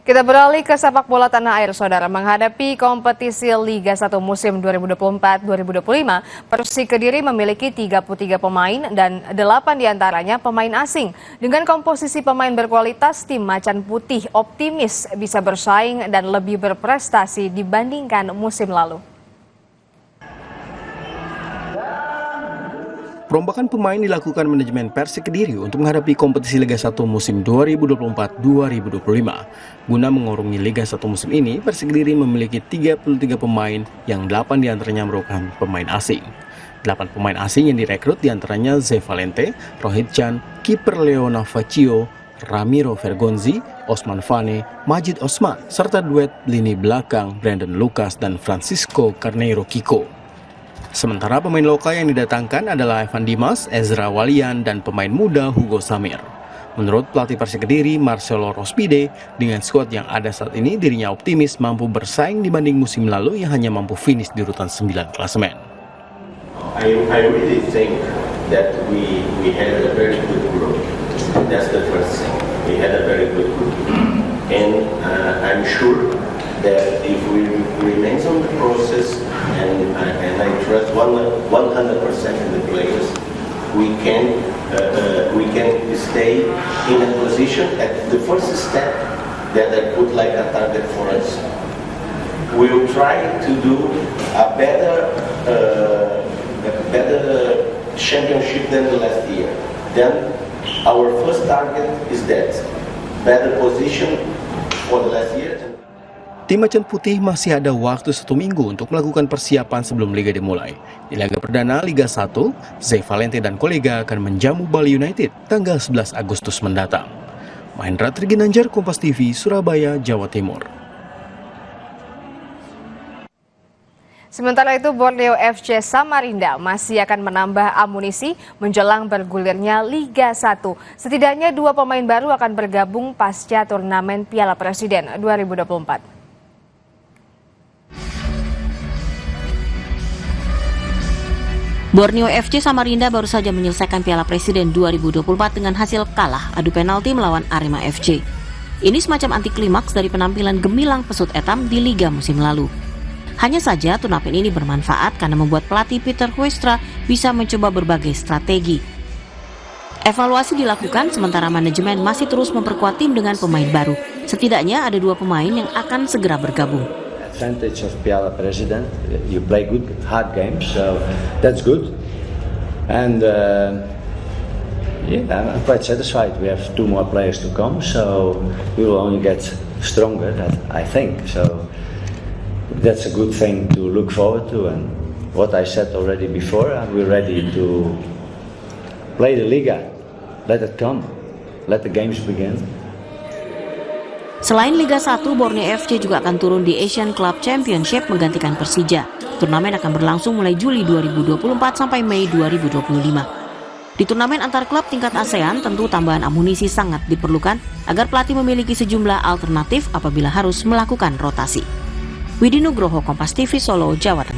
Kita beralih ke sepak bola tanah air, saudara. Menghadapi kompetisi Liga 1 musim 2024-2025, Persik Kediri memiliki 33 pemain dan 8 diantaranya pemain asing. Dengan komposisi pemain berkualitas, tim Macan Putih optimis bisa bersaing dan lebih berprestasi dibandingkan musim lalu. Perombakan pemain dilakukan manajemen Persik Kediri untuk menghadapi kompetisi Liga 1 musim 2024-2025. Guna mengurungi Liga 1 musim ini, Persik Kediri memiliki 33 pemain yang 8 diantaranya merupakan pemain asing. 8 pemain asing yang direkrut diantaranya Ze Valente, Rohit Chan, kiper Leona Faccio, Ramiro Vergonzi, Osman Fane, Majid Osman, serta duet lini belakang Brandon Lucas dan Francisco Carneiro Kiko. Sementara pemain lokal yang didatangkan adalah Evan Dimas, Ezra Walian, dan pemain muda Hugo Samir. Menurut pelatih Persik Kediri, Marcelo Rospide, dengan skuad yang ada saat ini dirinya optimis mampu bersaing dibanding musim lalu yang hanya mampu finish di urutan 9 klasemen. I really think that we had a very good group. That's the first thing. We had a very good group. And I'm sure that if we remain on the process and I trust 100% in the players, we can stay in a position at the first step that I put like a target for us. We'll try to do a better championship than the last year. Then our first target is that better position for the last year. Tim Macan Putih masih ada waktu 1 minggu untuk melakukan persiapan sebelum Liga dimulai. Di laga perdana Liga 1, Ze Valente dan kolega akan menjamu Bali United tanggal 11 Agustus mendatang. Mahendra Triginanjar, Kompas TV, Surabaya, Jawa Timur. Sementara itu, Borneo FC Samarinda masih akan menambah amunisi menjelang bergulirnya Liga 1. Setidaknya 2 pemain baru akan bergabung pasca turnamen Piala Presiden 2024. Borneo FC Samarinda baru saja menyelesaikan Piala Presiden 2024 dengan hasil kalah adu penalti melawan Arema FC. Ini semacam anti klimaks dari penampilan gemilang pesut etam di Liga musim lalu. Hanya saja turnamen ini bermanfaat karena membuat pelatih Peter Huestra bisa mencoba berbagai strategi. Evaluasi dilakukan sementara manajemen masih terus memperkuat tim dengan pemain baru. Setidaknya ada 2 pemain yang akan segera bergabung. Advantage of Piala President, you play good hard games, so that's good. And I'm quite satisfied. We have 2 more players to come, so we will only get stronger, I think. So that's a good thing to look forward to. And what I said already before, we're ready to play the Liga. Let it come. Let the games begin. Selain Liga 1, Borneo FC juga akan turun di Asian Club Championship menggantikan Persija. Turnamen akan berlangsung mulai Juli 2024 sampai Mei 2025. Di turnamen antar klub tingkat ASEAN, tentu tambahan amunisi sangat diperlukan agar pelatih memiliki sejumlah alternatif apabila harus melakukan rotasi. Widi Nugroho, Kompas TV, Solo, Jawa Tengah.